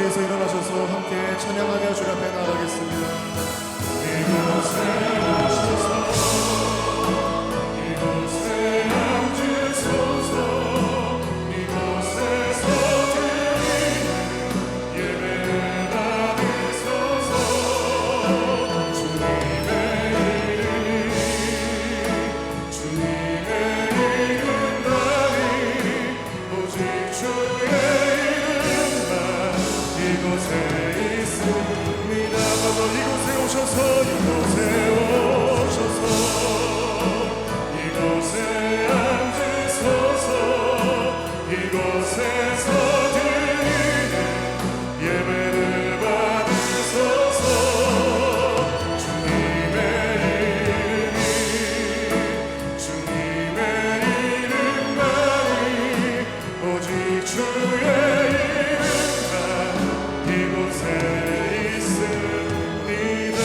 자리에서 일어나셔서 함께 찬양하며 주님 앞에 나아가겠습니다. 이곳에 오셔서 이곳에 앉으소서 이곳에서 드리는 예배를 받으소서 주님의 이름만이 오직 주의 이름만 이곳에 있습니다. 이곳에 오셔서 이곳에 앉으소서 이곳에서 드리는 예배를 받으소서 주님의 이름만이 오직 주의 이름만 이곳에 있습니다.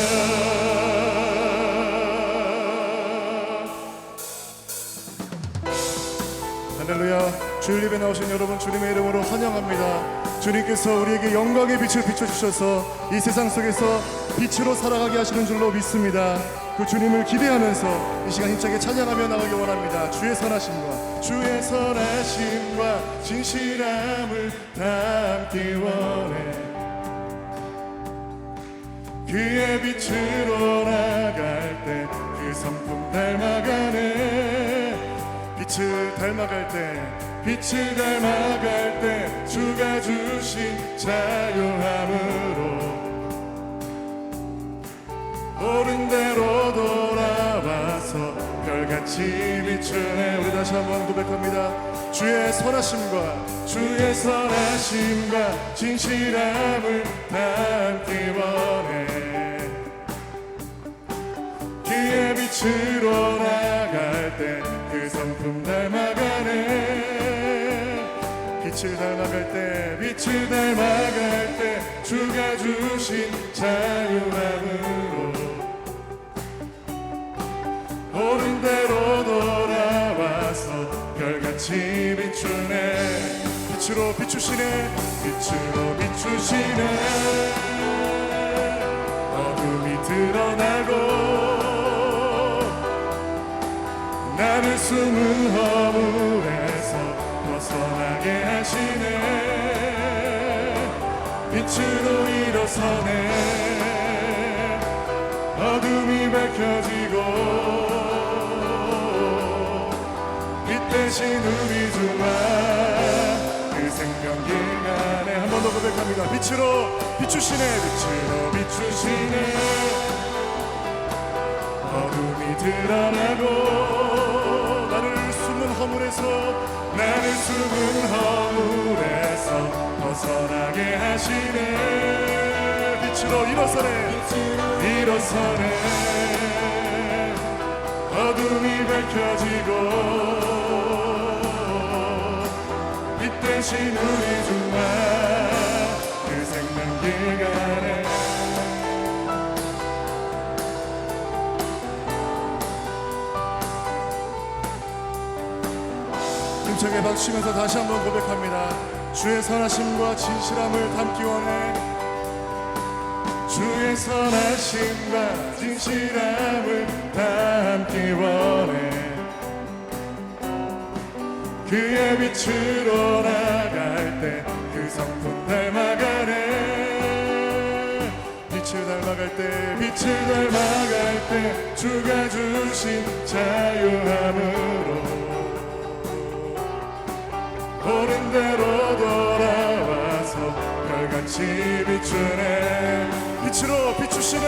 할렐루야. 주일 예배 나오신 여러분 주님의 이름으로 환영합니다. 주님께서 우리에게 영광의 빛을 비춰주셔서 이 세상 속에서 빛으로 살아가게 하시는 줄로 믿습니다. 그 주님을 기대하면서 이 시간 힘차게 찬양하며 나가기 원합니다. 주의 선하심과 진실함을 담기 원해. 그의 빛으로 나갈 때 그 성품 닮아가네. 빛을 닮아갈 때 주가 주신 자유함으로 옳은 대로 돌아와서 별같이 비추네. 우리 다시 한번 고백합니다. 주의 선하심과 진실함을 담기 원해. 그의 빛으로 나갈 때 그 성품 닮아가네. 빛을 닮아갈 때 주가 주신 자유함으로 옳은 대로 돌아와서 별같이 비추네. 빛으로 비추시네. 어둠이 드러나고 나를 숨은 허물에서 벗어나게 하시네. 빛으로 일어서네. 어둠이 밝혀지고 빛 대신 우리 주만 그 생명길 안에 한 번 더 고백합니다. 빛으로 비추시네. 어둠이 드러나고 나를 숨은 허물에서 벗어나게 하시네. 빛으로 일어서네. 어둠이 밝혀지고 빛 대신 우리 주만 그 생명길 안에. 힘차게 박수치면서 다시 한번 고백합니다. 주의 선하심과 진실함을 담기 원해. 주의 선하심과 진실함을 담기 원해. 그의 빛으로 나갈 때 그 성품 닮아가네. 빛을 닮아갈 때 주가 주신 자유함으로 옳은 대로 돌아와서 별같이 비추네. 빛으로 비추시네.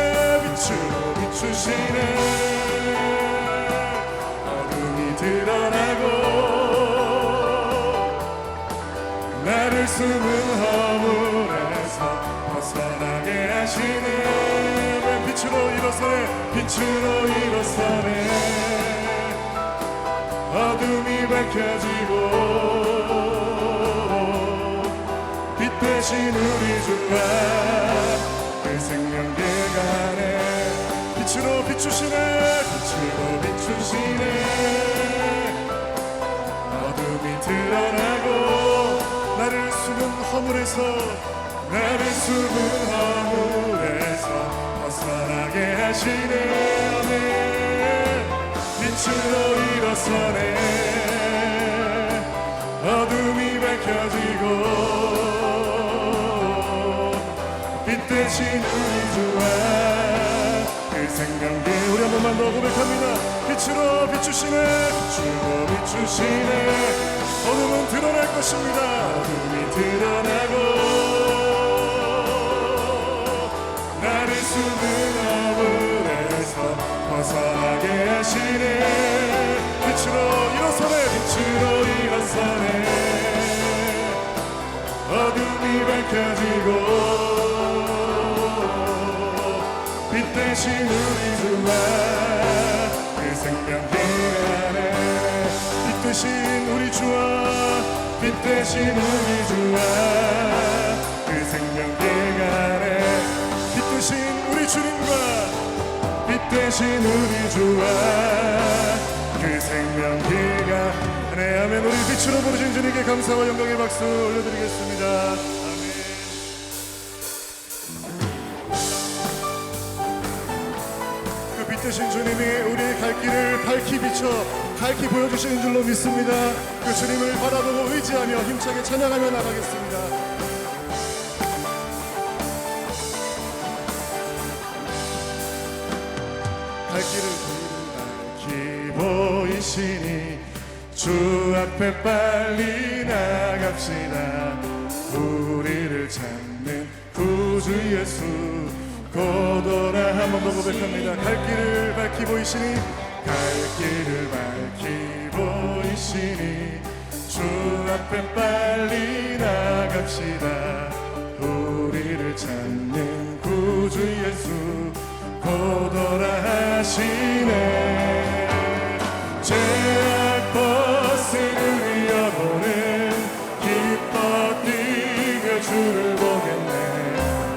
어둠이 드러나고 나를 숨은 허물에서 벗어나게 하시네. 빛으로 일어서네. 어둠이 밝혀지고 빛 대신 우리 주만 그 생명길 안에. 빛으로 비추시네. 어둠이 드러나고 나를 숨은 허물에서 나를 숨은 허물에서 벗어나게 하시네. 아멘. 빛으로 일어서네. 어둠이 밝혀지고 빛 대신 우리 주와 그 생명계. 우리 한 번만 더 고백합니다. 빛으로 비추시네. 빛으로 비추시네. 어둠은 드러날 것입니다. 어둠이 드러나고 나를 숨은 어물에서 벗어나게 하시네. 빛으로 일어서네. 빛으로 일어서네. 어둠이 밝혀지고 빛 대신 우리 주와 그 생명길 안에. 빛 대신 우리 주와 빛 대신 우리 주와 그 생명길 안에. 빛 대신 우리 주님과 빛 대신 우리 주와 그 생명길 안에. 아멘. 우리 빛으로 부르신 주님께 감사와 영광의 박수 올려드리겠습니다. 빛 되신 주님이 우리의 갈 길을 밝히 비춰 밝히 보여주시는 줄로 믿습니다. 그 주님을 바라보고 의지하며 힘차게 찬양하며 나가겠습니다. 갈 길을 밝히 보이시니 주 앞에 빨리 나갑시다. 우리를 찾는 구주 예수 곧 오라. 한 번 더 고백합니다. 갈 길을 밝히 보이시니 갈 길을 밝히 보이시니 주 앞에 빨리 나갑시다. 우리를 찾는 구주 예수 곧 오라 하시네. 제약버스를 이어보는 기뻐 뛰며 주를 보겠네.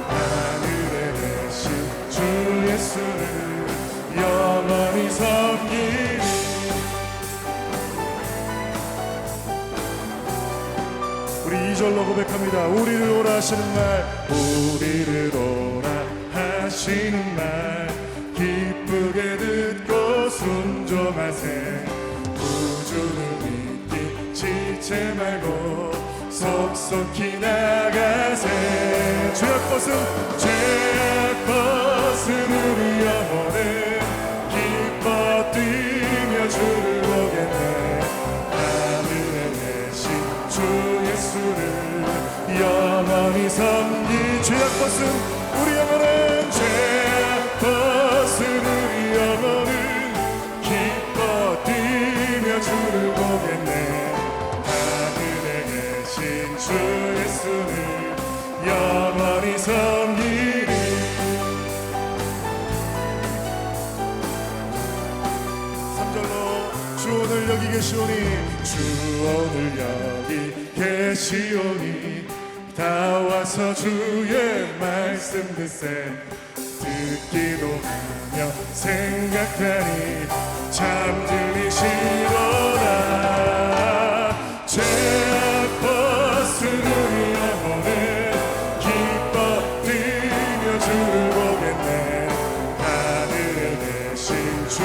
하늘에 계신 주 예수를 영원히 섬기리. 우리 2절로 고백합니다. 우리를 오라 하시는 말, 우리를 오라 하시는 말 기쁘게 듣고 순종하세. 구주를 믿기 지체 말고 속속히 나가세. 죄악벗은 우리 영혼은 기뻐 뛰며 주를 보겠네. 하늘에 계신 주 예수를 영원히 섬기. 죄악벗은 우리 영혼은 죄악벗은 우리 영혼은 기뻐 뛰며 주를 보겠네. 하늘에 계신 주 예수를 영원히 섬기리. 주 오늘 여기 계시오니 주 오늘 여기 계시오니 다 와서 주의 말씀 듣세. 듣기도 하며 생각하니 참 들리시로다. 죄악벗은 우리 영혼은 기뻐 뛰며 주를 보겠네. 하늘에 계신 주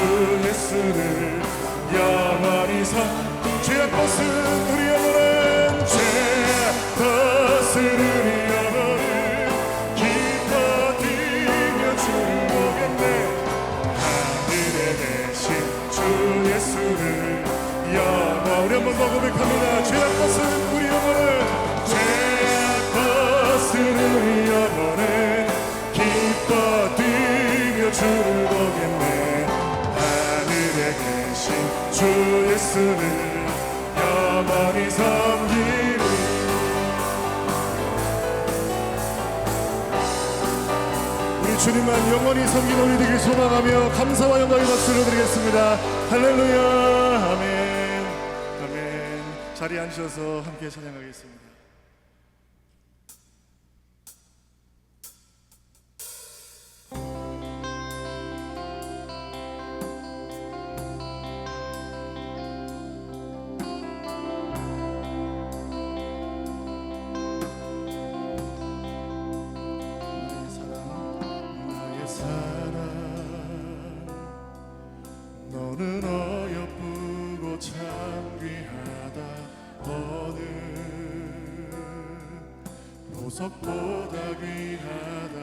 예수를 영원히 죄악벗은 우리 영혼은 죄악벗은 우리 영혼은 기뻐 뛰며 주를 보겠네. 하늘에 계신 주 예수를 영원. 우리 한번 더 고백합니다. 죄악벗은 우리 영혼은 죄악벗은 우리 영혼은 기뻐 뛰며 주를 보겠네. 하늘에 계신 주 예수를 영원히 섬기리. 우리 주님만 영원히 섬기는 우리 되길 소망하며 감사와 영광의 박수를 드리겠습니다. 할렐루야. 아멘. 아멘. 자리에 앉으셔서 함께 찬양하겠습니다. 보석보다 귀하다.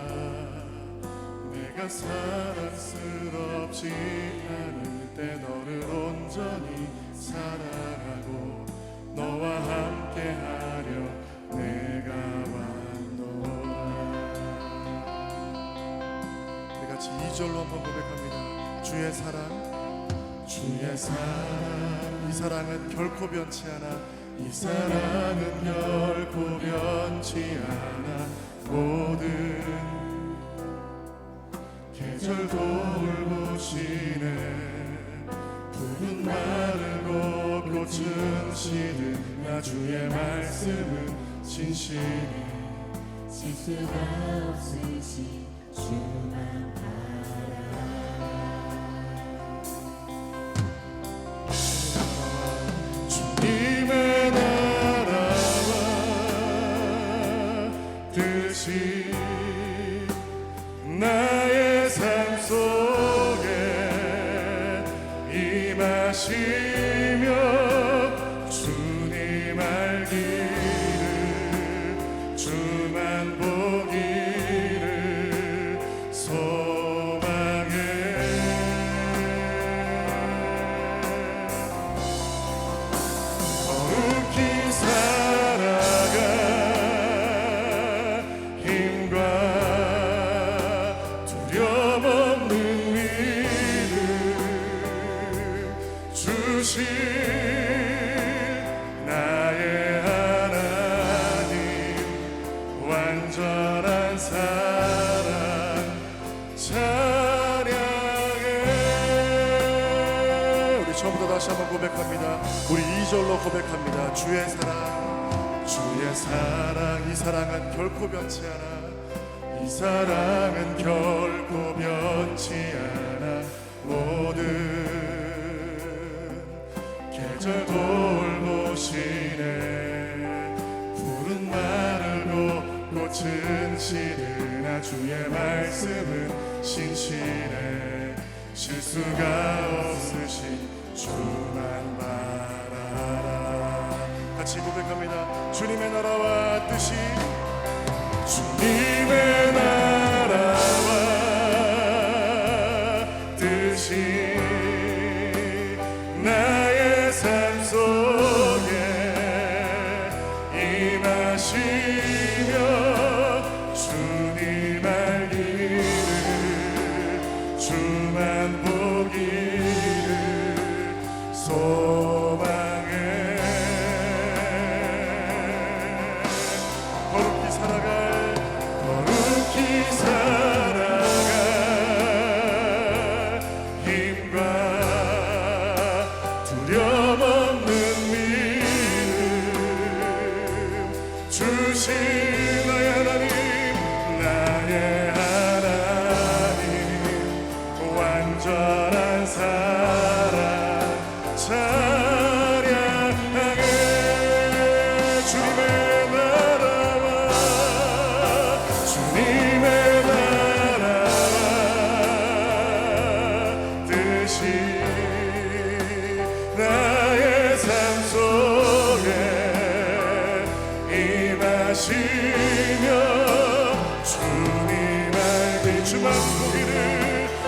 내가 사랑스럽지 않을 때 너를 온전히 사랑하고 너와 함께하려 내가 왔노라. 우리 같이 2절로 한번 고백합니다. 주의 사랑, 주의 사랑, 이 사랑은 결코 변치 않아. 이 사랑은 결코 변치 않아. 모든 계절 돌보시네. 푸른 마르고 꽃은 시든 나 주의 말씀은 진실히 실수가 없으신 주만 주님의 나라와 뜻이 나의 삶 속에 임하시며 주님 알기를 주만 보기를 소망해. 거룩히 살아가 힘과 두려움 없는 믿음 주신 나의 하나님. 완전한 사랑 찬양해. 우리 처음부터 다시 한번 고백합니다. 우리 2절로 고백합니다. 주의 사랑, 주의 사랑, 이 사랑은 결코 변치 않아. 이 사랑은 결코 변치 않아. 모든 계절 돌보시네. 푸른 마르고 꽃은 시드나 주의 말씀은 신실해. 실수가 없으신 주만 바라라. 같이 고백합니다. 주님의 나라와 뜻이, 주님의 나라와 뜻이 나의 삶 속에 임하시며 주님 알기를 주만 보기를 소망해. 거룩히 살아갈 힘과 두려움 없는 믿음 주신 나의 하나님. 나의 하나님 완전한 사랑 찬양하게. 주님의 나라와 주님의 나라와 뜻이 나의 삶 속에 임하시며 주님 알기 주만 보기를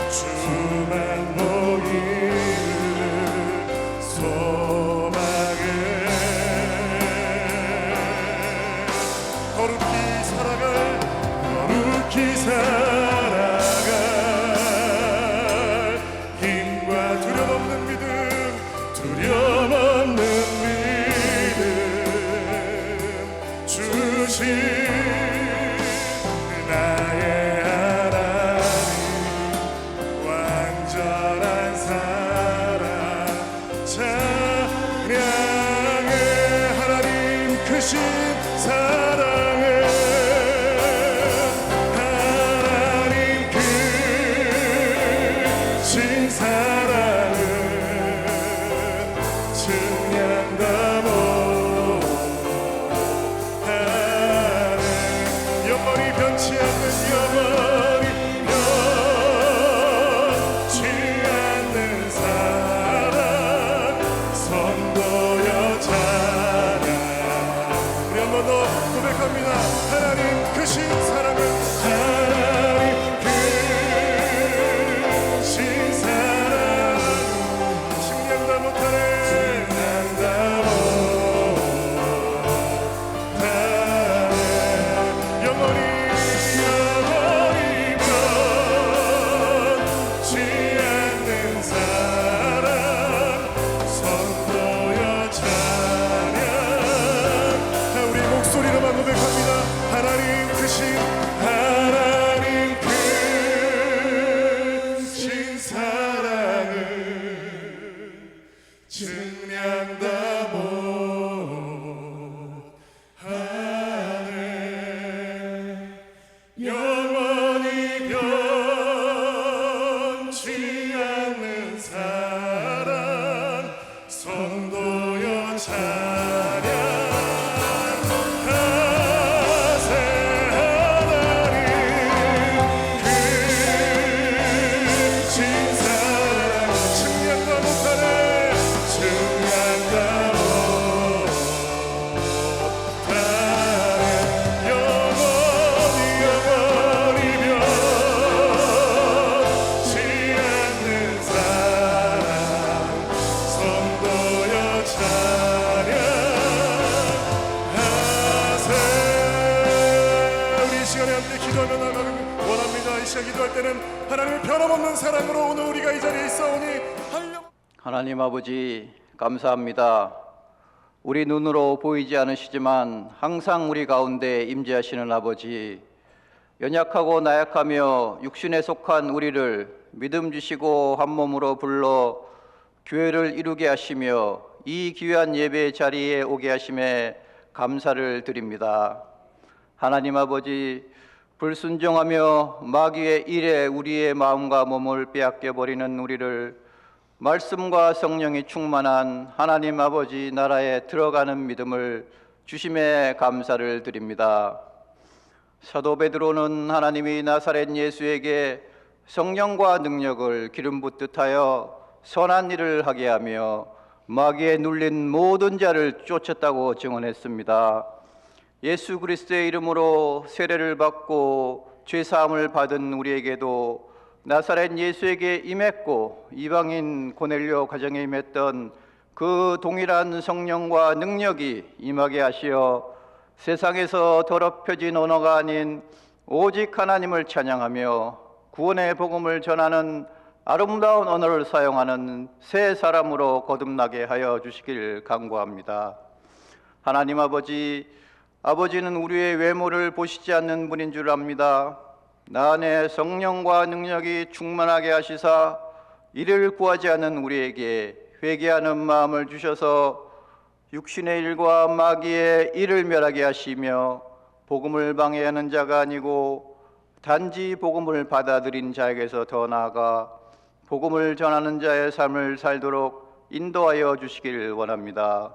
주만 보기를 소망해. 거룩히 살아갈 힘과 두려움 없는 믿음 주신 나의 하나님. 완전한 사랑 찬양해. 하나님 크신 사랑을 하나님 크신 사랑을 증량담어 영원히 변치 않는 영원히 변치 않는 사랑 선도여 찬양. 우리 한 번 더 고백합니다. 하나님 시간에 함께 기도하며 나가기 원합니다. 이 시간 기도할 때는 하나님의 변함없는 사랑으로 오늘 우리가 이 자리에 있사오니 하나님 아버지 감사합니다. 우리 눈으로 보이지 않으시지만 항상 우리 가운데 임재하시는 아버지, 연약하고 나약하며 육신에 속한 우리를 믿음 주시고 한 몸으로 불러 교회를 이루게 하시며 이 귀한 예배 자리에 오게 하심에 감사를 드립니다. 하나님 아버지, 불순종하며 마귀의 일에 우리의 마음과 몸을 빼앗겨 버리는 우리를 말씀과 성령이 충만한 하나님 아버지 나라에 들어가는 믿음을 주심에 감사를 드립니다. 사도 베드로는 하나님이 나사렛 예수에게 성령과 능력을 기름 붓듯 하여 선한 일을 하게 하며 마귀에 눌린 모든 자를 쫓았다고 증언했습니다. 예수 그리스도의 이름으로 세례를 받고 죄사함을 받은 우리에게도 나사렛 예수에게 임했고 이방인 고넬료 가정에 임했던 그 동일한 성령과 능력이 임하게 하시어 세상에서 더럽혀진 언어가 아닌 오직 하나님을 찬양하며 구원의 복음을 전하는 아름다운 언어를 사용하는 새 사람으로 거듭나게 하여 주시길 간구합니다. 하나님 아버지, 아버지는 우리의 외모를 보시지 않는 분인 줄 압니다. 나 안에 성령과 능력이 충만하게 하시사 이를 구하지 않는 우리에게 회개하는 마음을 주셔서 육신의 일과 마귀의 일을 멸하게 하시며 복음을 방해하는 자가 아니고 단지 복음을 받아들인 자에게서 더 나아가 복음을 전하는 자의 삶을 살도록 인도하여 주시길 원합니다.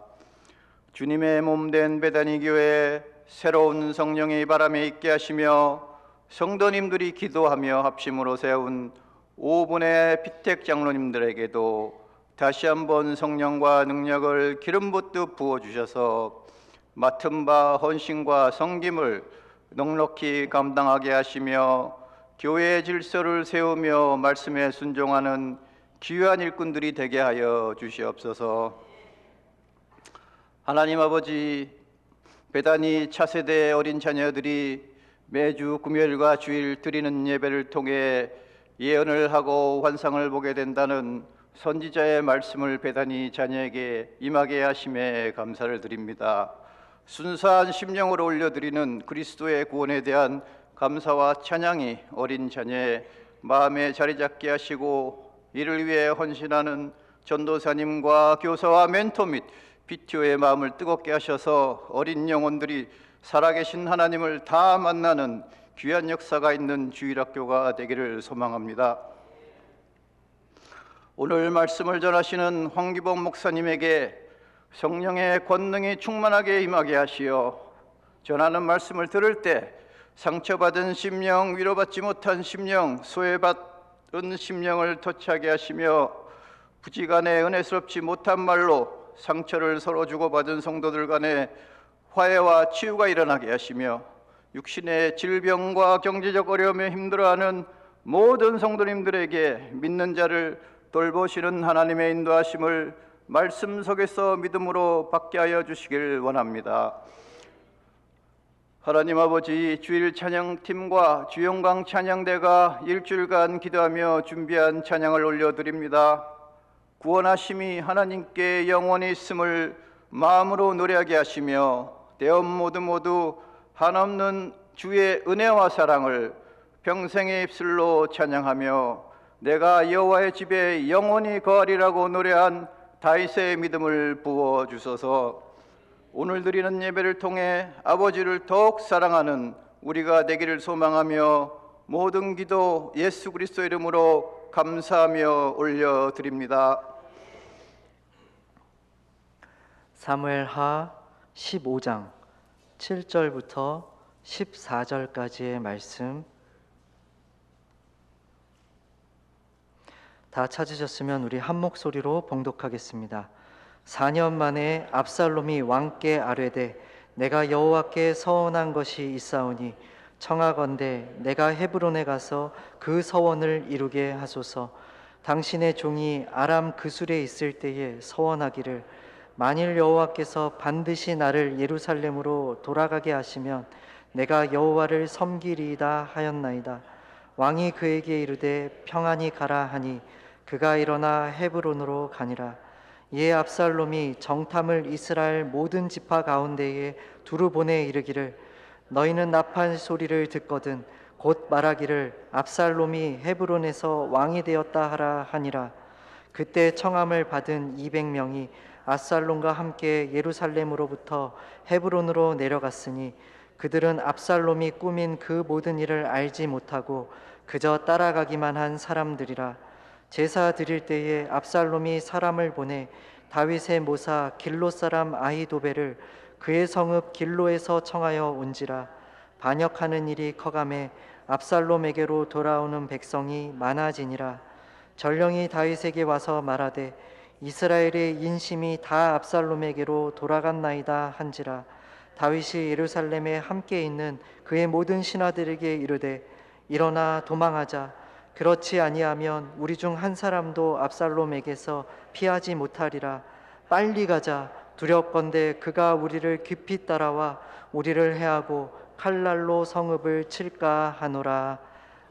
주님의 몸된 베다니 교회에 새로운 성령의 바람에 있게 하시며 성도님들이 기도하며 합심으로 세운 5분의 피택 장로님들에게도 다시 한번 성령과 능력을 기름 붓듯 부어주셔서 맡은 바 헌신과 섬김을 넉넉히 감당하게 하시며 교회의 질서를 세우며 말씀에 순종하는 귀한 일꾼들이 되게 하여 주시옵소서. 하나님 아버지, 베다니 차세대 어린 자녀들이 매주 금요일과 주일 드리는 예배를 통해 예언을 하고 환상을 보게 된다는 선지자의 말씀을 베다니 자녀에게 임하게 하심에 감사를 드립니다. 순수한 심령으로 올려드리는 그리스도의 구원에 대한 감사와 찬양이 어린 자녀의 마음에 자리 잡게 하시고 이를 위해 헌신하는 전도사님과 교사와 멘토 및 PTO의 마음을 뜨겁게 하셔서 어린 영혼들이 살아계신 하나님을 다 만나는 귀한 역사가 있는 주일학교가 되기를 소망합니다. 오늘 말씀을 전하시는 황기범 목사님에게 성령의 권능이 충만하게 임하게 하시어 전하는 말씀을 들을 때 상처받은 심령, 위로받지 못한 심령, 소외받은 심령을 터치하게 하시며 부지간에 은혜스럽지 못한 말로 상처를 서로 주고받은 성도들 간에 화해와 치유가 일어나게 하시며 육신의 질병과 경제적 어려움에 힘들어하는 모든 성도님들에게 믿는 자를 돌보시는 하나님의 인도하심을 말씀 속에서 믿음으로 받게 하여 주시길 원합니다. 하나님 아버지, 주일 찬양팀과 주영강 찬양대가 일주일간 기도하며 준비한 찬양을 올려드립니다. 구원하심이 하나님께 영원히 있음을 마음으로 노래하게 하시며 대업 모두 한없는 주의 은혜와 사랑을 평생의 입술로 찬양하며 내가 여호와의 집에 영원히 거하리라고 노래한 다윗의 믿음을 부어주소서. 오늘 드리는 예배를 통해 아버지를 더욱 사랑하는 우리가 되기를 소망하며 모든 기도 예수 그리스도 이름으로 감사하며 올려드립니다. 사무엘하 15장 7절부터 14절까지의 말씀 다 찾으셨으면 우리 한 목소리로 봉독하겠습니다. 4년 만에 압살롬이 왕께 아뢰되 내가 여호와께 서원한 것이 있사오니 청하건대 내가 헤브론에 가서 그 서원을 이루게 하소서. 당신의 종이 아람 그술에 있을 때에 서원하기를 만일 여호와께서 반드시 나를 예루살렘으로 돌아가게 하시면 내가 여호와를 섬기리이다 하였나이다. 왕이 그에게 이르되 평안히 가라 하니 그가 일어나 헤브론으로 가니라. 이에 압살롬이 정탐을 이스라엘 모든 지파 가운데에 두루 보내 이르기를 너희는 나팔 소리를 듣거든 곧 말하기를 압살롬이 헤브론에서 왕이 되었다 하라 하니라. 그때 청함을 받은 200명이 압살롬과 함께 예루살렘으로부터 헤브론으로 내려갔으니 그들은 압살롬이 꾸민 그 모든 일을 알지 못하고 그저 따라가기만 한 사람들이라. 제사 드릴 때에 압살롬이 사람을 보내 다윗의 모사 길로 사람 아히도벨을 그의 성읍 길로에서 청하여 온지라. 반역하는 일이 커가매 압살롬에게로 돌아오는 백성이 많아지니라. 전령이 다윗에게 와서 말하되 이스라엘의 인심이 다 압살롬에게로 돌아갔나이다 한지라. 다윗이 예루살렘에 함께 있는 그의 모든 신하들에게 이르되 일어나 도망하자. 그렇지 아니하면 우리 중 한 사람도 압살롬에게서 피하지 못하리라. 빨리 가자. 두렵건대 그가 우리를 깊이 따라와 우리를 해하고 칼날로 성읍을 칠까 하노라.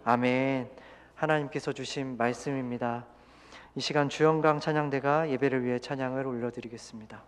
아멘. 하나님께서 주신 말씀입니다. 이 시간 주영강 찬양대가 예배를 위해 찬양을 올려드리겠습니다.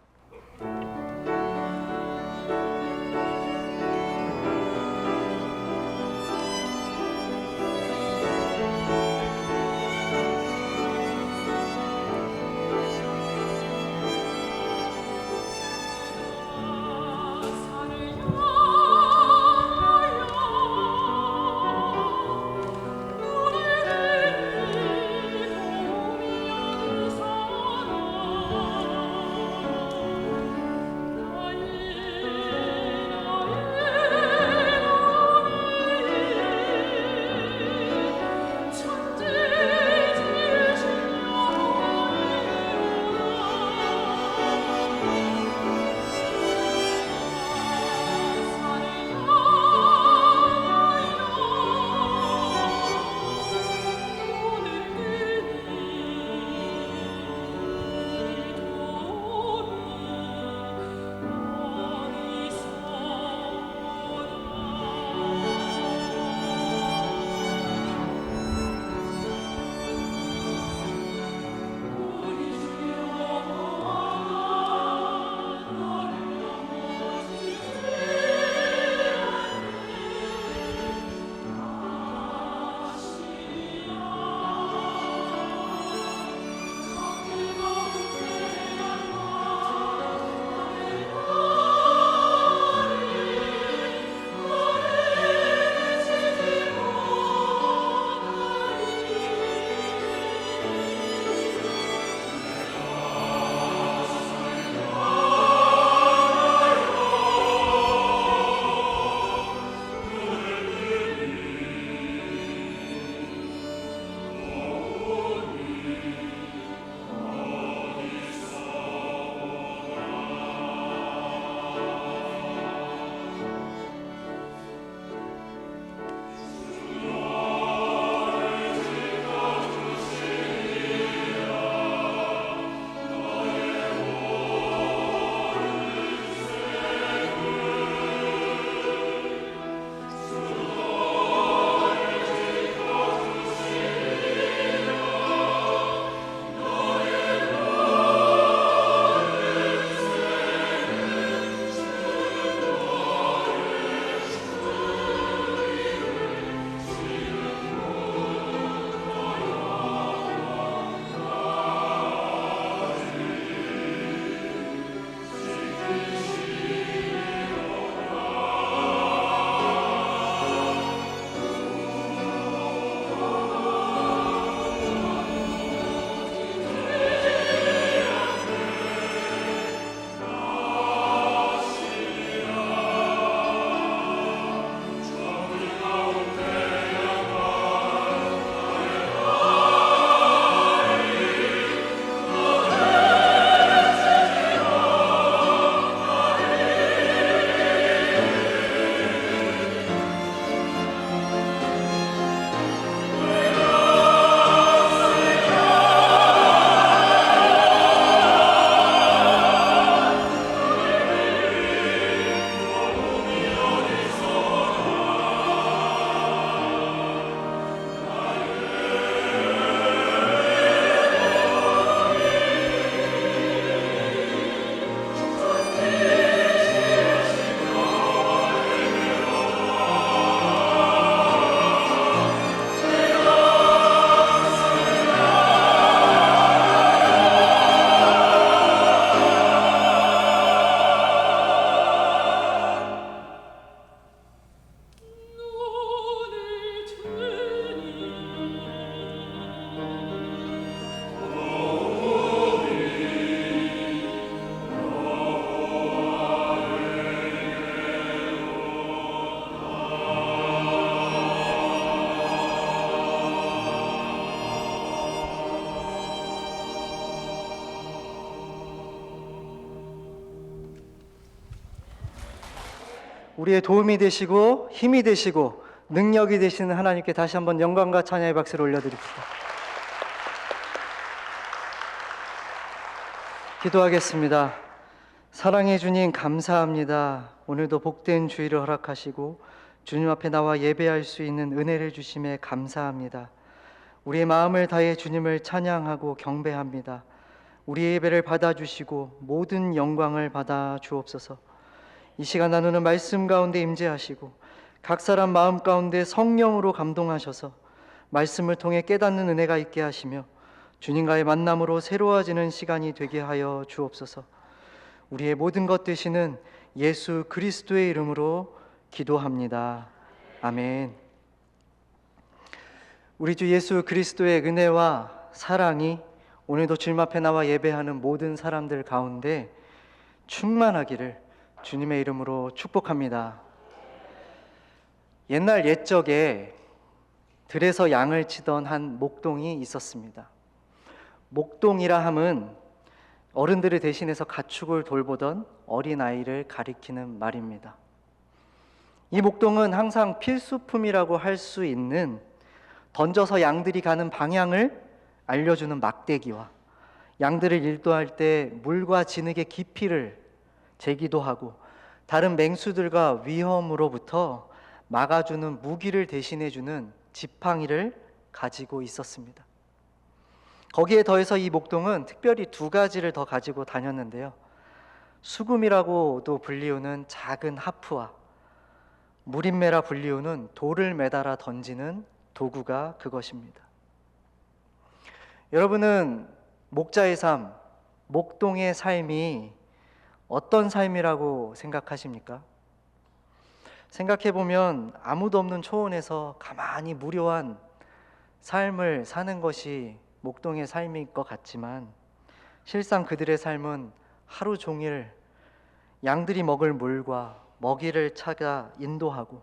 우리의 도움이 되시고 힘이 되시고 능력이 되시는 하나님께 다시 한번 영광과 찬양의 박수를 올려드립시다. 기도하겠습니다. 사랑해 주님 감사합니다. 오늘도 복된 주일을 허락하시고 주님 앞에 나와 예배할 수 있는 은혜를 주심에 감사합니다. 우리의 마음을 다해 주님을 찬양하고 경배합니다. 우리의 예배를 받아주시고 모든 영광을 받아 주옵소서. 이 시간 나누는 말씀 가운데 임재하시고 각 사람 마음 가운데 성령으로 감동하셔서 말씀을 통해 깨닫는 은혜가 있게 하시며 주님과의 만남으로 새로워지는 시간이 되게 하여 주옵소서. 우리의 모든 것 되시는 예수 그리스도의 이름으로 기도합니다. 아멘. 우리 주 예수 그리스도의 은혜와 사랑이 오늘도 주님 앞에 나와 예배하는 모든 사람들 가운데 충만하기를 주님의 이름으로 축복합니다. 옛날 옛적에 들에서 양을 치던 한 목동이 있었습니다. 목동이라 함은 어른들을 대신해서 가축을 돌보던 어린아이를 가리키는 말입니다. 이 목동은 항상 필수품이라고 할 수 있는 던져서 양들이 가는 방향을 알려주는 막대기와 양들을 인도할 때 물과 진흙의 깊이를 재기도 하고 다른 맹수들과 위험으로부터 막아주는 무기를 대신해주는 지팡이를 가지고 있었습니다. 거기에 더해서 이 목동은 특별히 두 가지를 더 가지고 다녔는데요. 수금이라고도 불리우는 작은 하프와 무림매라 불리우는 돌을 매달아 던지는 도구가 그것입니다. 여러분은 목자의 삶, 목동의 삶이 어떤 삶이라고 생각하십니까? 생각해보면 아무도 없는 초원에서 가만히 무료한 삶을 사는 것이 목동의 삶일 것 같지만 실상 그들의 삶은 하루 종일 양들이 먹을 물과 먹이를 찾아 인도하고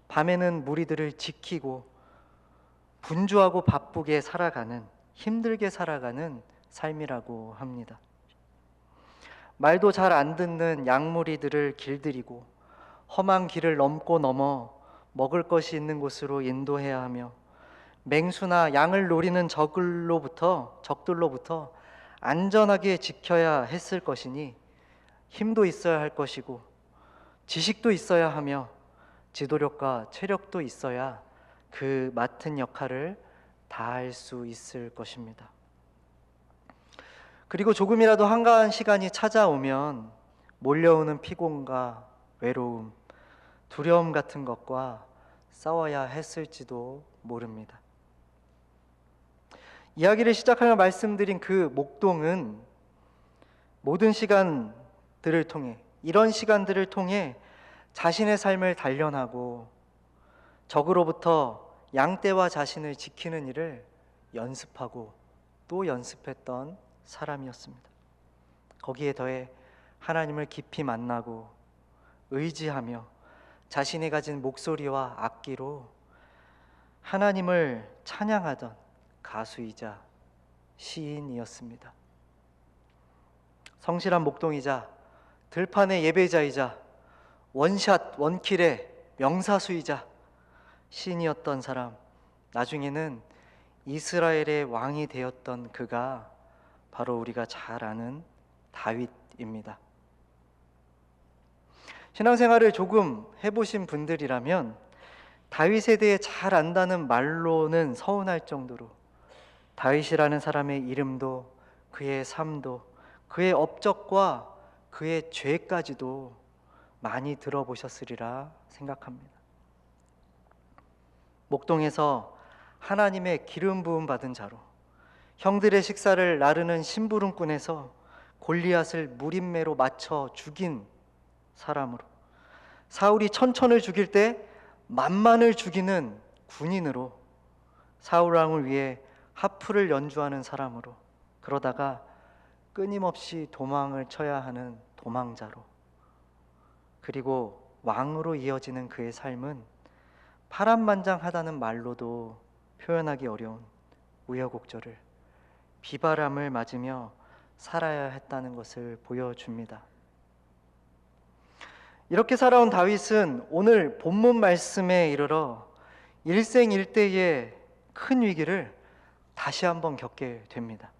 밤에는 무리들을 지키고 분주하고 바쁘게 살아가는, 힘들게 살아가는 삶이라고 합니다. 말도 잘 안 듣는 양무리들을 길들이고 험한 길을 넘고 넘어 먹을 것이 있는 곳으로 인도해야 하며 맹수나 양을 노리는 적들로부터 안전하게 지켜야 했을 것이니 힘도 있어야 할 것이고 지식도 있어야 하며 지도력과 체력도 있어야 그 맡은 역할을 다할 수 있을 것입니다. 그리고 조금이라도 한가한 시간이 찾아오면 몰려오는 피곤과 외로움, 두려움 같은 것과 싸워야 했을지도 모릅니다. 이야기를 시작하며 말씀드린 그 목동은 모든 시간들을 통해, 이런 시간들을 통해 자신의 삶을 단련하고 적으로부터 양떼와 자신을 지키는 일을 연습하고 또 연습했던 사람이었습니다. 거기에 더해 하나님을 깊이 만나고 의지하며 자신이 가진 목소리와 악기로 하나님을 찬양하던 가수이자 시인이었습니다. 성실한 목동이자 들판의 예배자이자 원샷 원킬의 명사수이자 시인이었던 사람, 나중에는 이스라엘의 왕이 되었던 그가 바로 우리가 잘 아는 다윗입니다. 신앙생활을 조금 해보신 분들이라면 다윗에 대해 잘 안다는 말로는 서운할 정도로 다윗이라는 사람의 이름도 그의 삶도 그의 업적과 그의 죄까지도 많이 들어보셨으리라 생각합니다. 목동에서 하나님의 기름 부음 받은 자로, 형들의 식사를 나르는 심부름꾼에서 골리앗을 무림매로 맞춰 죽인 사람으로, 사울이 천천을 죽일 때 만만을 죽이는 군인으로, 사울 왕을 위해 하프를 연주하는 사람으로, 그러다가 끊임없이 도망을 쳐야 하는 도망자로, 그리고 왕으로 이어지는 그의 삶은 파란만장하다는 말로도 표현하기 어려운 우여곡절을, 비바람을 맞으며 살아야 했다는 것을 보여줍니다. 이렇게 살아온 다윗은 오늘 본문 말씀에 이르러 일생일대의 큰 위기를 다시 한번 겪게 됩니다.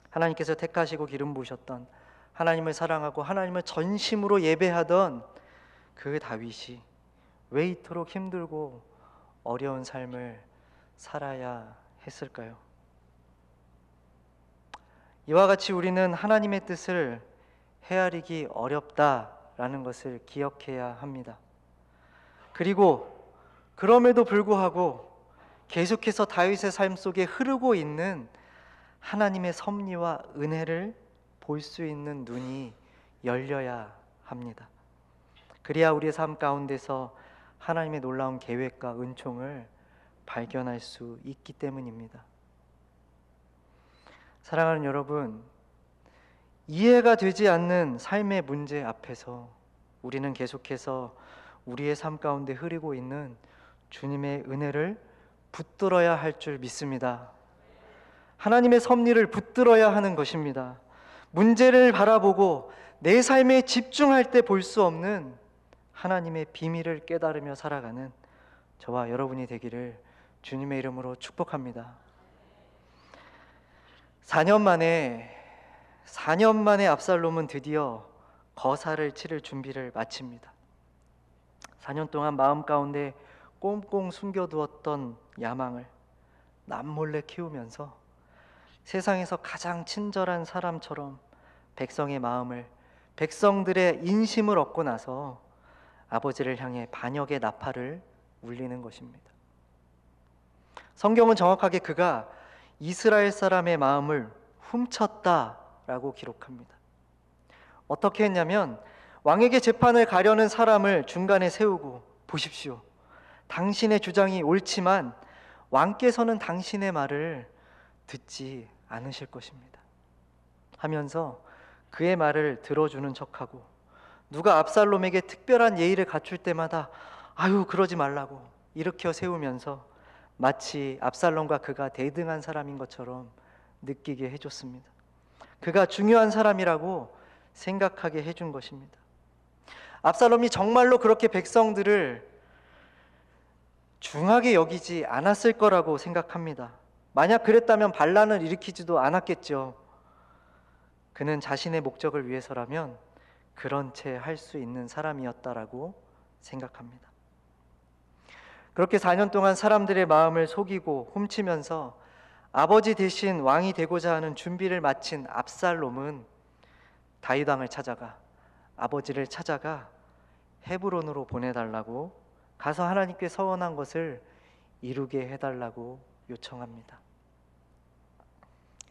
하나님께서 택하시고 기름 부으셨던, 하나님을 사랑하고 하나님을 전심으로 예배하던 그 다윗이 왜 이토록 힘들고 어려운 삶을 살아야 했을까요? 이와 같이 우리는 하나님의 뜻을 헤아리기 어렵다라는 것을 기억해야 합니다. 그리고 그럼에도 불구하고 계속해서 다윗의 삶 속에 흐르고 있는 하나님의 섭리와 은혜를 볼 수 있는 눈이 열려야 합니다. 그래야 우리의 삶 가운데서 하나님의 놀라운 계획과 은총을 발견할 수 있기 때문입니다. 사랑하는 여러분, 이해가 되지 않는 삶의 문제 앞에서 우리는 계속해서 우리의 삶 가운데 흐르고 있는 주님의 은혜를 붙들어야 할 줄 믿습니다. 하나님의 섭리를 붙들어야 하는 것입니다. 문제를 바라보고 내 삶에 집중할 때 볼 수 없는 하나님의 비밀을 깨달으며 살아가는 저와 여러분이 되기를 주님의 이름으로 축복합니다. 4년 만에 압살롬은 드디어 거사를 치를 준비를 마칩니다. 4년 동안 마음 가운데 꽁꽁 숨겨두었던 야망을 남몰래 키우면서 세상에서 가장 친절한 사람처럼 백성의 마음을, 백성들의 인심을 얻고 나서 아버지를 향해 반역의 나팔을 울리는 것입니다. 성경은 정확하게 그가 이스라엘 사람의 마음을 훔쳤다라고 기록합니다. 어떻게 했냐면 왕에게 재판을 가려는 사람을 중간에 세우고, 보십시오, 당신의 주장이 옳지만 왕께서는 당신의 말을 듣지 않으실 것입니다 하면서 그의 말을 들어주는 척하고, 누가 압살롬에게 특별한 예의를 갖출 때마다 아유 그러지 말라고 일으켜 세우면서 마치 압살롬과 그가 대등한 사람인 것처럼 느끼게 해줬습니다. 그가 중요한 사람이라고 생각하게 해준 것입니다. 압살롬이 정말로 그렇게 백성들을 중하게 여기지 않았을 거라고 생각합니다. 만약 그랬다면 반란을 일으키지도 않았겠죠. 그는 자신의 목적을 위해서라면 그런 채 할 수 있는 사람이었다라고 생각합니다. 그렇게 4년 동안 사람들의 마음을 속이고 훔치면서 아버지 대신 왕이 되고자 하는 준비를 마친 압살롬은 다윗 왕을 찾아가, 아버지를 찾아가 헤브론으로 보내달라고, 가서 하나님께 서원한 것을 이루게 해달라고 요청합니다.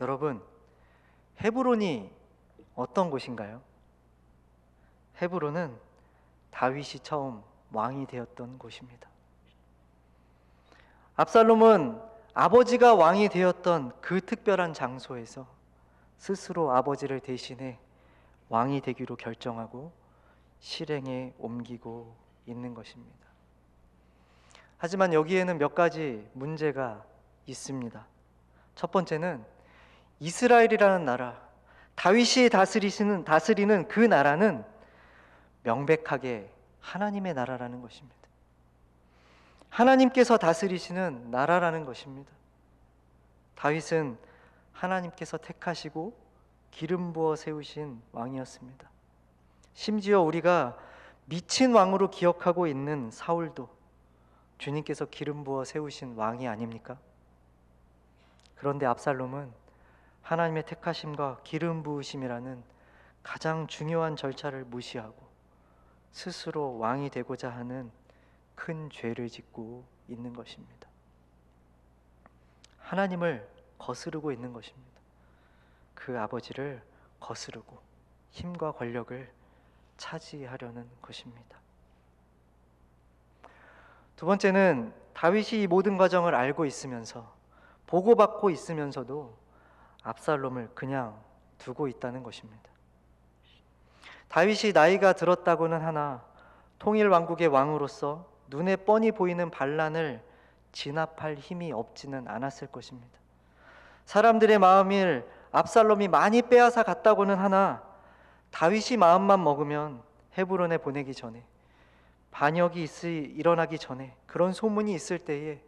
여러분, 헤브론이 어떤 곳인가요? 헤브론은 다윗이 처음 왕이 되었던 곳입니다. 압살롬은 아버지가 왕이 되었던 그 특별한 장소에서 스스로 아버지를 대신해 왕이 되기로 결정하고 실행에 옮기고 있는 것입니다. 하지만 여기에는 몇 가지 문제가 있습니다. 첫 번째는 이스라엘이라는 나라, 다윗이 다스리는 그 나라는 명백하게 하나님의 나라라는 것입니다. 하나님께서 다스리시는 나라라는 것입니다. 다윗은 하나님께서 택하시고 기름 부어 세우신 왕이었습니다. 심지어 우리가 미친 왕으로 기억하고 있는 사울도 주님께서 기름 부어 세우신 왕이 아닙니까? 그런데 압살롬은 하나님의 택하심과 기름 부으심이라는 가장 중요한 절차를 무시하고 스스로 왕이 되고자 하는 큰 죄를 짓고 있는 것입니다. 하나님을 거스르고 있는 것입니다. 그 아버지를 거스르고 힘과 권력을 차지하려는 것입니다. 두 번째는 다윗이 이 모든 과정을 알고 있으면서, 보고받고 있으면서도 압살롬을 그냥 두고 있다는 것입니다. 다윗이 나이가 들었다고는 하나 통일 왕국의 왕으로서 눈에 뻔히 보이는 반란을 진압할 힘이 없지는 않았을 것입니다. 사람들의 마음을 압살롬이 많이 빼앗아 갔다고는 하나 다윗이 마음만 먹으면 헤브론에 보내기 전에, 반역이 일어나기 전에, 그런 소문이 있을 때에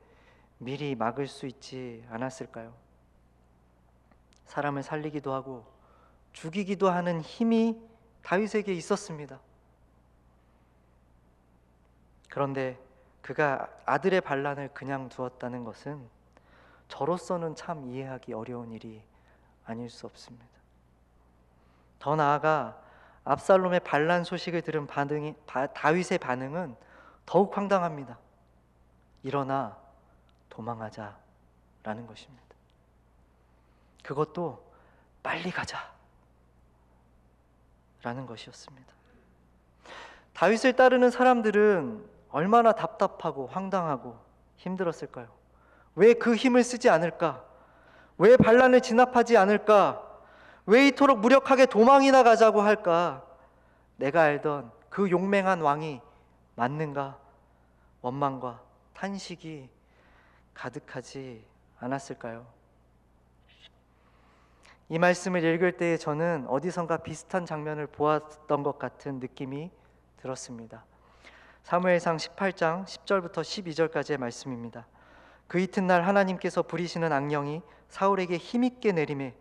미리 막을 수 있지 않았을까요? 사람을 살리기도 하고 죽이기도 하는 힘이 다윗에게 있었습니다. 그런데 그가 아들의 반란을 그냥 두었다는 것은 저로서는 참 이해하기 어려운 일이 아닐 수 없습니다. 더 나아가 압살롬의 반란 소식을 들은 다윗의 반응은 더욱 황당합니다. 일어나 도망하자라는 것입니다. 그것도 빨리 가자라는 것이었습니다. 다윗을 따르는 사람들은 얼마나 답답하고 황당하고 힘들었을까요? 왜 그 힘을 쓰지 않을까? 왜 반란을 진압하지 않을까? 왜 이토록 무력하게 도망이나 가자고 할까? 내가 알던 그 용맹한 왕이 맞는가? 원망과 탄식이 가득하지 않았을까요? 이 말씀을 읽을 때에 저는 어디선가 비슷한 장면을 보았던 것 같은 느낌이 들었습니다. 사무엘상 18장 10절부터 12절까지의 말씀입니다. 그 이튿날 하나님께서 부리시는 악령이 사울에게 힘있게 내림에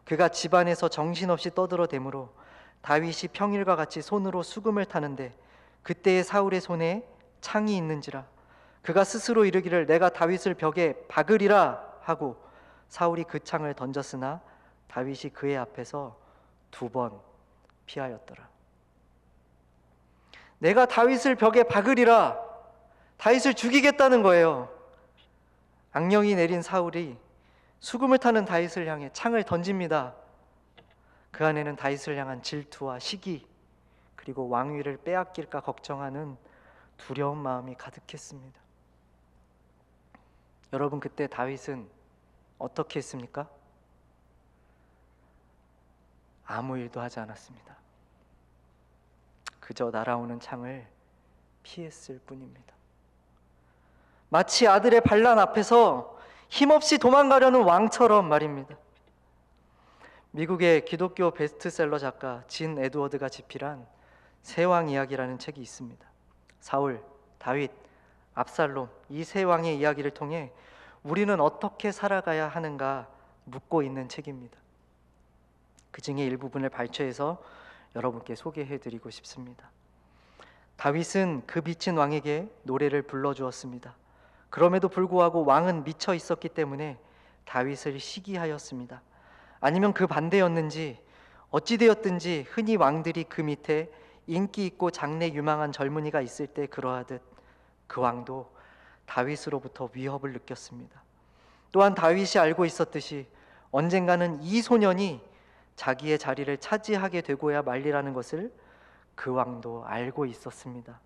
그가 집안에서 정신없이 떠들어대므로 다윗이 평일과 같이 손으로 수금을 타는데 그때에 사울의 손에 창이 있는지라 그가 스스로 이르기를 내가 다윗을 벽에 박으리라 하고 사울이 그 창을 던졌으나 다윗이 그의 앞에서 2번 피하였더라. 내가 다윗을 벽에 박으리라, 다윗을 죽이겠다는 거예요. 악령이 내린 사울이 수금을 타는 다윗을 향해 창을 던집니다. 그 안에는 다윗을 향한 질투와 시기, 그리고 왕위를 빼앗길까 걱정하는 두려운 마음이 가득했습니다. 여러분, 그때 다윗은 어떻게 했습니까? 아무 일도 하지 않았습니다. 그저 날아오는 창을 피했을 뿐입니다. 마치 아들의 반란 앞에서 힘없이 도망가려는 왕처럼 말입니다. 미국의 기독교 베스트셀러 작가 진 에드워드가 집필한 세왕 이야기라는 책이 있습니다. 사울, 다윗, 압살롬 이 세 왕의 이야기를 통해 우리는 어떻게 살아가야 하는가 묻고 있는 책입니다. 그 중에 일부분을 발췌해서 여러분께 소개해드리고 싶습니다. 다윗은 그 미친 왕에게 노래를 불러주었습니다. 그럼에도 불구하고 왕은 미쳐 있었기 때문에 다윗을 시기하였습니다. 아니면 그 반대였는지 어찌되었든지 흔히 왕들이 그 밑에 인기 있고 장래 유망한 젊은이가 있을 때 그러하듯 그 왕도 다윗으로부터 위협을 느꼈습니다. 또한 다윗이 알고 있었듯이 언젠가는 이 소년이 자기의 자리를 차지하게 되고야 말리라는 것을 그 왕도 알고 있었습니다.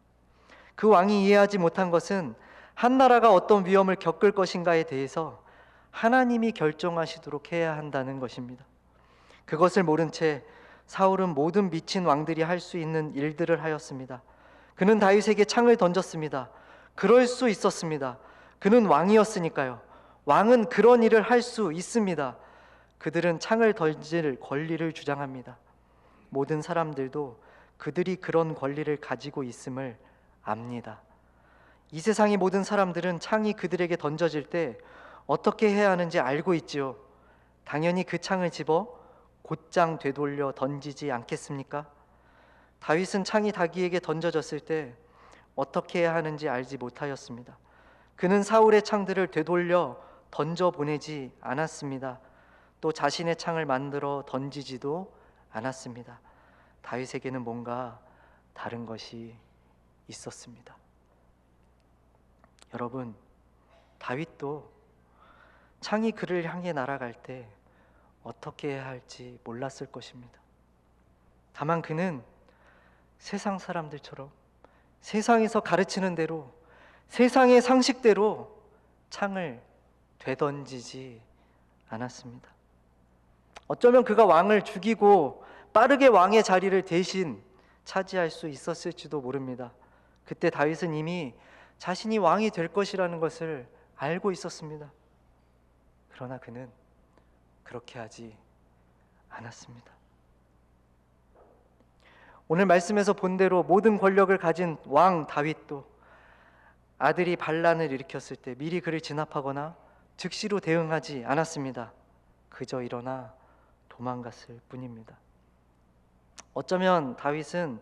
그 왕이 이해하지 못한 것은 한 나라가 어떤 위험을 겪을 것인가에 대해서 하나님이 결정하시도록 해야 한다는 것입니다. 그것을 모른 채 사울은 모든 미친 왕들이 할 수 있는 일들을 하였습니다. 그는 다윗에게 창을 던졌습니다. 그럴 수 있었습니다. 그는 왕이었으니까요. 왕은 그런 일을 할 수 있습니다. 그들은 창을 던질 권리를 주장합니다. 모든 사람들도 그들이 그런 권리를 가지고 있음을 압니다. 이 세상의 모든 사람들은 창이 그들에게 던져질 때 어떻게 해야 하는지 알고 있지요. 당연히 그 창을 집어 곧장 되돌려 던지지 않겠습니까? 다윗은 창이 자기에게 던져졌을 때 어떻게 해야 하는지 알지 못하였습니다. 그는 사울의 창들을 되돌려 던져보내지 않았습니다. 또 자신의 창을 만들어 던지지도 않았습니다. 다윗에게는 뭔가 다른 것이 있었습니다. 여러분, 다윗도 창이 그를 향해 날아갈 때 어떻게 해야 할지 몰랐을 것입니다. 다만 그는 세상 사람들처럼 세상에서 가르치는 대로 세상의 상식대로 창을 되던지지 않았습니다. 어쩌면 그가 왕을 죽이고 빠르게 왕의 자리를 대신 차지할 수 있었을지도 모릅니다. 그때 다윗은 이미 자신이 왕이 될 것이라는 것을 알고 있었습니다. 그러나 그는 그렇게 하지 않았습니다. 오늘 말씀에서 본 대로 모든 권력을 가진 왕 다윗도 아들이 반란을 일으켰을 때 미리 그를 진압하거나 즉시로 대응하지 않았습니다. 그저 일어나 도망갔을 뿐입니다. 어쩌면 다윗은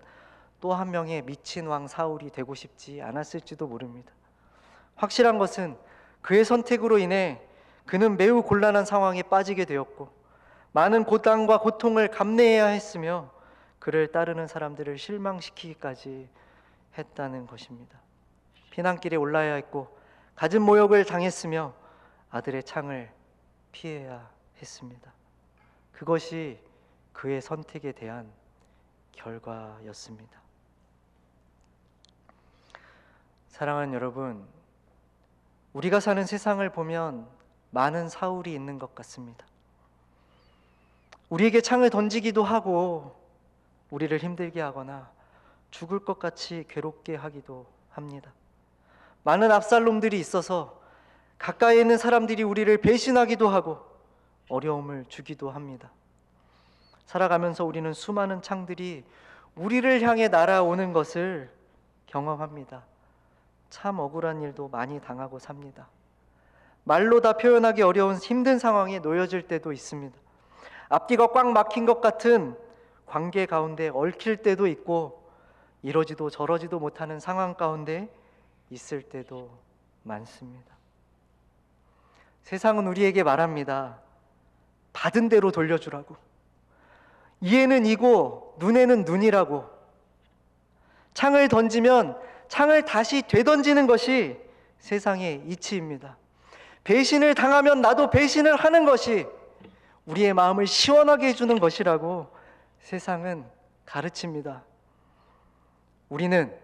또 한 명의 미친 왕 사울이 되고 싶지 않았을지도 모릅니다. 확실한 것은 그의 선택으로 인해 그는 매우 곤란한 상황에 빠지게 되었고 많은 고난과 고통을 감내해야 했으며 그를 따르는 사람들을 실망시키기까지 했다는 것입니다. 피난길에 올라야 했고 갖은 모욕을 당했으며 아들의 창을 피해야 했습니다. 그것이 그의 선택에 대한 결과였습니다. 사랑하는 여러분, 우리가 사는 세상을 보면 많은 사울이 있는 것 같습니다. 우리에게 창을 던지기도 하고 우리를 힘들게 하거나 죽을 것 같이 괴롭게 하기도 합니다. 많은 압살롬들이 있어서 가까이 있는 사람들이 우리를 배신하기도 하고 어려움을 주기도 합니다. 살아가면서 우리는 수많은 창들이 우리를 향해 날아오는 것을 경험합니다. 참 억울한 일도 많이 당하고 삽니다. 말로 다 표현하기 어려운 힘든 상황에 놓여질 때도 있습니다. 앞뒤가 꽉 막힌 것 같은 관계 가운데 얽힐 때도 있고 이러지도 저러지도 못하는 상황 가운데 있을 때도 많습니다. 세상은 우리에게 말합니다. 받은 대로 돌려주라고. 이에는 이고 눈에는 눈이라고. 창을 던지면 창을 다시 되던지는 것이 세상의 이치입니다. 배신을 당하면 나도 배신을 하는 것이 우리의 마음을 시원하게 해주는 것이라고 세상은 가르칩니다. 우리는,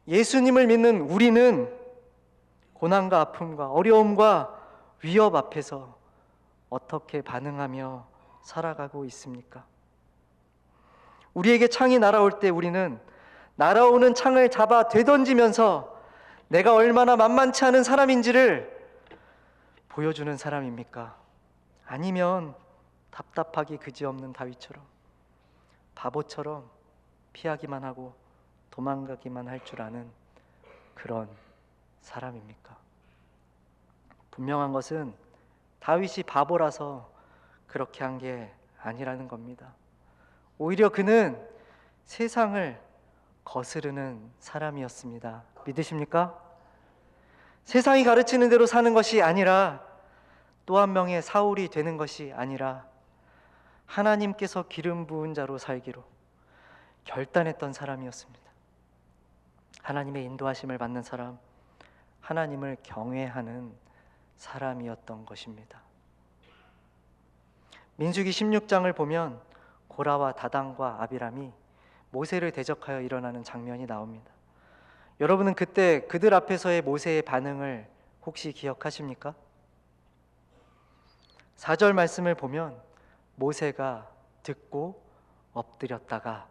예수님을 믿는 우리는 고난과 아픔과 어려움과 위협 앞에서 어떻게 반응하며 살아가고 있습니까? 우리에게 창이 날아올 때 우리는 날아오는 창을 잡아 되던지면서 내가 얼마나 만만치 않은 사람인지를 보여주는 사람입니까? 아니면 답답하기 그지없는 다윗처럼 바보처럼 피하기만 하고 도망가기만 할 줄 아는 그런 사람입니까? 분명한 것은 다윗이 바보라서 그렇게 한 게 아니라는 겁니다. 오히려 그는 세상을 거스르는 사람이었습니다. 믿으십니까? 세상이 가르치는 대로 사는 것이 아니라 또 한 명의 사울이 되는 것이 아니라 하나님께서 기름 부은 자로 살기로 결단했던 사람이었습니다. 하나님의 인도하심을 받는 사람, 하나님을 경외하는 사람이었던 것입니다. 민수기 16장을 보면 고라와 다단과 아비람이 모세를 대적하여 일어나는 장면이 나옵니다. 여러분은 그때 그들 앞에서의 모세의 반응을 혹시 기억하십니까? 4절 말씀을 보면 모세가 듣고 엎드렸다가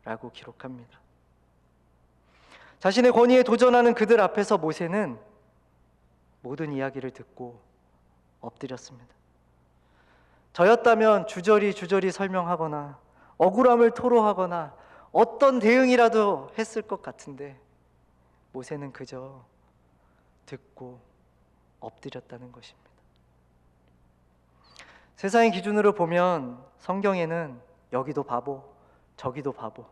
라고 기록합니다. 자신의 권위에 도전하는 그들 앞에서 모세는 모든 이야기를 듣고 엎드렸습니다. 저였다면 주저리 설명하거나 억울함을 토로하거나 어떤 대응이라도 했을 것 같은데 모세는 그저 듣고 엎드렸다는 것입니다. 세상의 기준으로 보면 성경에는 여기도 바보, 저기도 바보,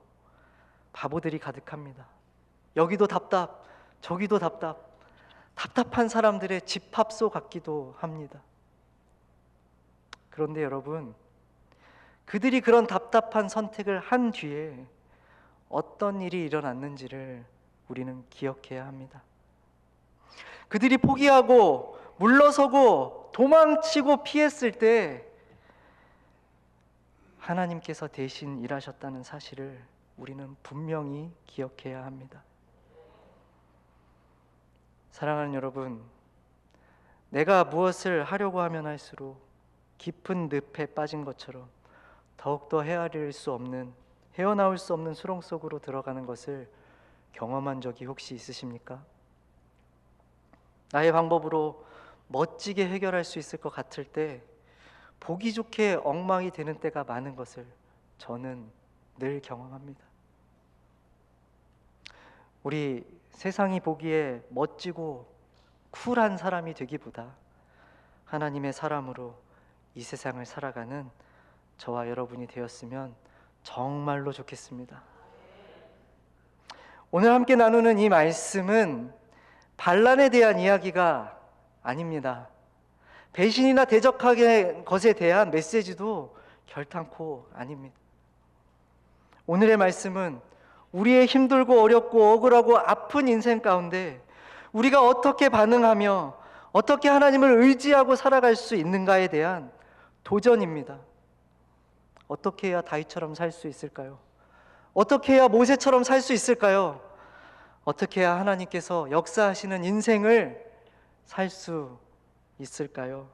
바보들이 가득합니다. 여기도 답답, 저기도 답답한 사람들의 집합소 같기도 합니다. 그런데 여러분, 그들이 그런 답답한 선택을 한 뒤에 어떤 일이 일어났는지를 우리는 기억해야 합니다. 그들이 포기하고 물러서고 도망치고 피했을 때 하나님께서 대신 일하셨다는 사실을 우리는 분명히 기억해야 합니다. 사랑하는 여러분, 내가 무엇을 하려고 하면 할수록 깊은 늪에 빠진 것처럼 더욱더 헤어나올 수 없는 수렁 속으로 들어가는 것을 경험한 적이 혹시 있으십니까? 나의 방법으로 멋지게 해결할 수 있을 것 같을 때 보기 좋게 엉망이 되는 때가 많은 것을 저는 늘 경험합니다. 우리 세상이 보기에 멋지고 쿨한 사람이 되기보다 하나님의 사람으로 이 세상을 살아가는 저와 여러분이 되었으면 정말로 좋겠습니다. 오늘 함께 나누는 이 말씀은 반란에 대한 이야기가 아닙니다. 배신이나 대적하게 것에 대한 메시지도 결탄코 아닙니다. 오늘의 말씀은 우리의 힘들고 어렵고 억울하고 아픈 인생 가운데 우리가 어떻게 반응하며 어떻게 하나님을 의지하고 살아갈 수 있는가에 대한 도전입니다. 어떻게 해야 다윗처럼 살 수 있을까요? 어떻게 해야 모세처럼 살 수 있을까요? 어떻게 해야 하나님께서 역사하시는 인생을 살 수 있을까요?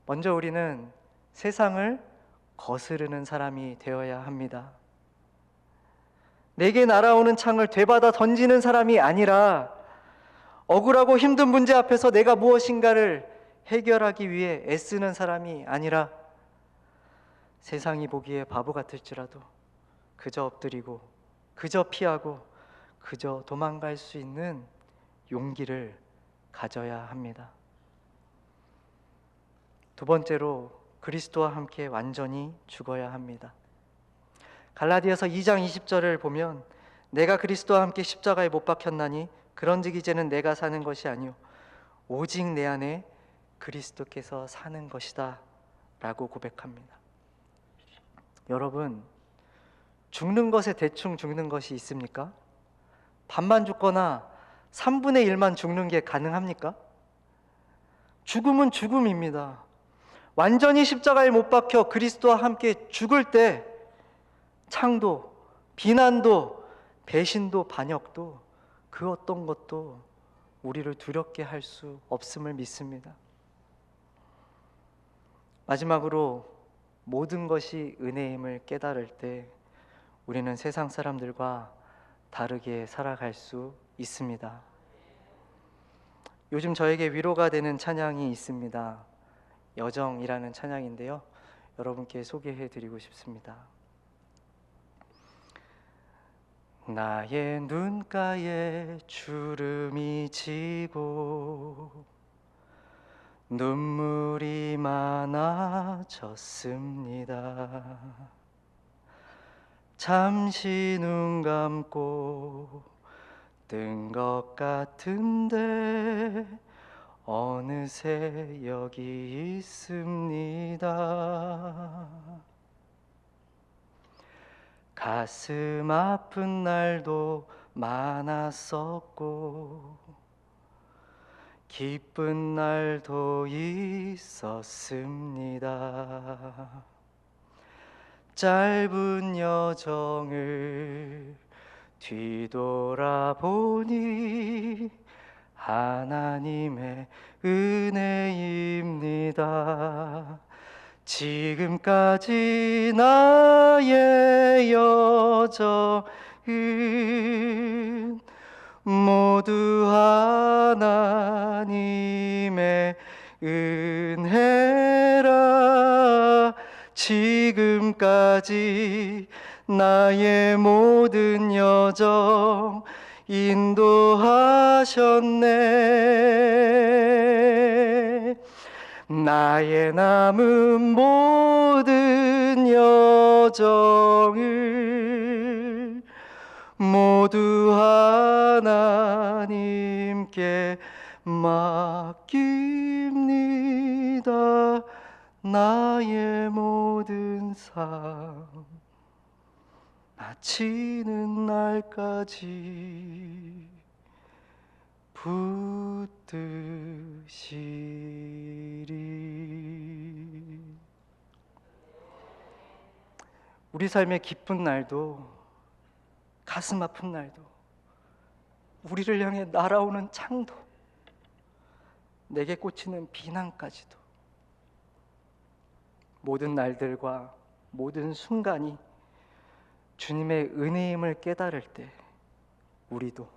먼저 우리는 세상을 거스르는 사람이 되어야 합니다. 내게 날아오는 창을 되받아 던지는 사람이 아니라 억울하고 힘든 문제 앞에서 내가 무엇인가를 해결하기 위해 애쓰는 사람이 아니라 세상이 보기에 바보 같을지라도 그저 엎드리고 그저 피하고 그저 도망갈 수 있는 용기를 가져야 합니다. 두 번째로 그리스도와 함께 완전히 죽어야 합니다. 갈라디아서 2장 20절을 보면 내가 그리스도와 함께 십자가에 못 박혔나니 그런즉 이제는 내가 사는 것이 아니요 오직 내 안에 그리스도께서 사는 것이다 라고 고백합니다. 여러분, 죽는 것에 대충 죽는 것이 있습니까? 반만 죽거나 3분의 1만 죽는 게 가능합니까? 죽음은 죽음입니다. 완전히 십자가에 못 박혀 그리스도와 함께 죽을 때 창도, 비난도, 배신도, 반역도 그 어떤 것도 우리를 두렵게 할 수 없음을 믿습니다. 마지막으로 모든 것이 은혜임을 깨달을 때 우리는 세상 사람들과 다르게 살아갈 수 있습니다. 요즘 저에게 위로가 되는 찬양이 있습니다. 여정이라는 찬양인데요. 여러분께 소개해 드리고 싶습니다. 나의 눈가에 주름이 지고 눈물이 많아졌습니다. 잠시 눈 감고 뜬 것 같은데 어느새 여기 있습니다. 가슴 아픈 날도 많았었고 기쁜 날도 있었습니다. 짧은 여정을 뒤돌아보니 하나님의 은혜입니다. 지금까지 나의 여정은 모두 하나님의 은혜라. 지금까지 나의 모든 여정 인도하셨네. 나의 남은 모든 여정을 모두 하나님께 맡깁니다. 나의 모든 삶 마치는 날까지 붙드시리. 우리 삶의 기쁜 날도 가슴 아픈 날도 우리를 향해 날아오는 창도 내게 꽂히는 비난까지도 모든 날들과 모든 순간이 주님의 은혜임을 깨달을 때 우리도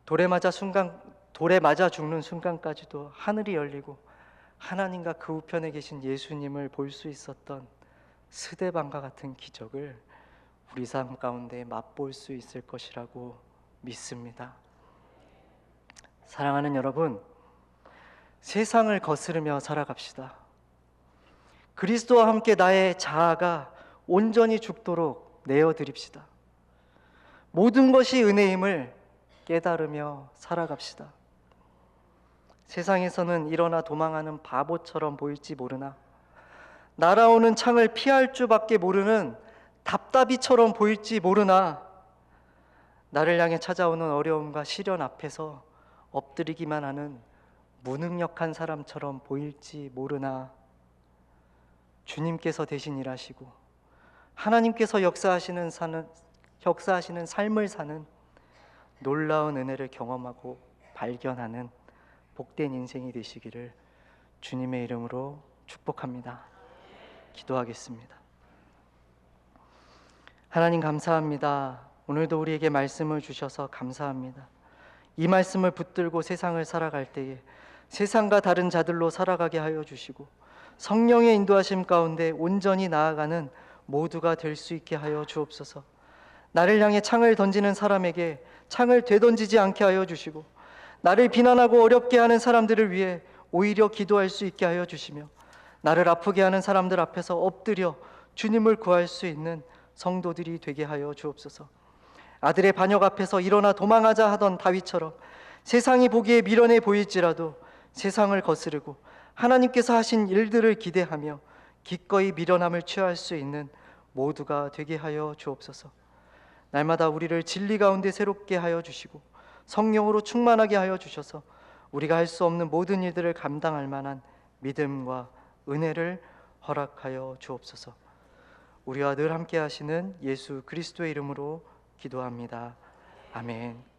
돌에 맞아 죽는 순간까지도 하늘이 열리고 하나님과 그 우편에 계신 예수님을 볼 수 있었던 스데반과 같은 기적을 우리 삶 가운데 맛볼 수 있을 것이라고 믿습니다. 사랑하는 여러분, 세상을 거스르며 살아갑시다. 그리스도와 함께 나의 자아가 온전히 죽도록 내어드립시다. 모든 것이 은혜임을 깨달으며 살아갑시다. 세상에서는 일어나 도망하는 바보처럼 보일지 모르나 날아오는 창을 피할 줄밖에 모르는 답답이처럼 보일지 모르나 나를 향해 찾아오는 어려움과 시련 앞에서 엎드리기만 하는 무능력한 사람처럼 보일지 모르나 주님께서 대신 일하시고 하나님께서 역사하시는 삶을 사는 놀라운 은혜를 경험하고 발견하는 복된 인생이 되시기를 주님의 이름으로 축복합니다. 기도하겠습니다. 하나님 감사합니다. 오늘도 우리에게 말씀을 주셔서 감사합니다. 이 말씀을 붙들고 세상을 살아갈 때에 세상과 다른 자들로 살아가게 하여 주시고 성령의 인도하심 가운데 온전히 나아가는 모두가 될 수 있게 하여 주옵소서. 나를 향해 창을 던지는 사람에게 창을 되던지지 않게 하여 주시고 나를 비난하고 어렵게 하는 사람들을 위해 오히려 기도할 수 있게 하여 주시며 나를 아프게 하는 사람들 앞에서 엎드려 주님을 구할 수 있는 성도들이 되게 하여 주옵소서. 아들의 반역 앞에서 일어나 도망하자 하던 다윗처럼 세상이 보기에 미련해 보일지라도 세상을 거스르고 하나님께서 하신 일들을 기대하며 기꺼이 미련함을 취할 수 있는 모두가 되게 하여 주옵소서. 날마다 우리를 진리 가운데 새롭게 하여 주시고 성령으로 충만하게 하여 주셔서 우리가 할 수 없는 모든 일들을 감당할 만한 믿음과 은혜를 허락하여 주옵소서. 우리와 늘 함께 하시는 예수 그리스도의 이름으로 기도합니다. 아멘.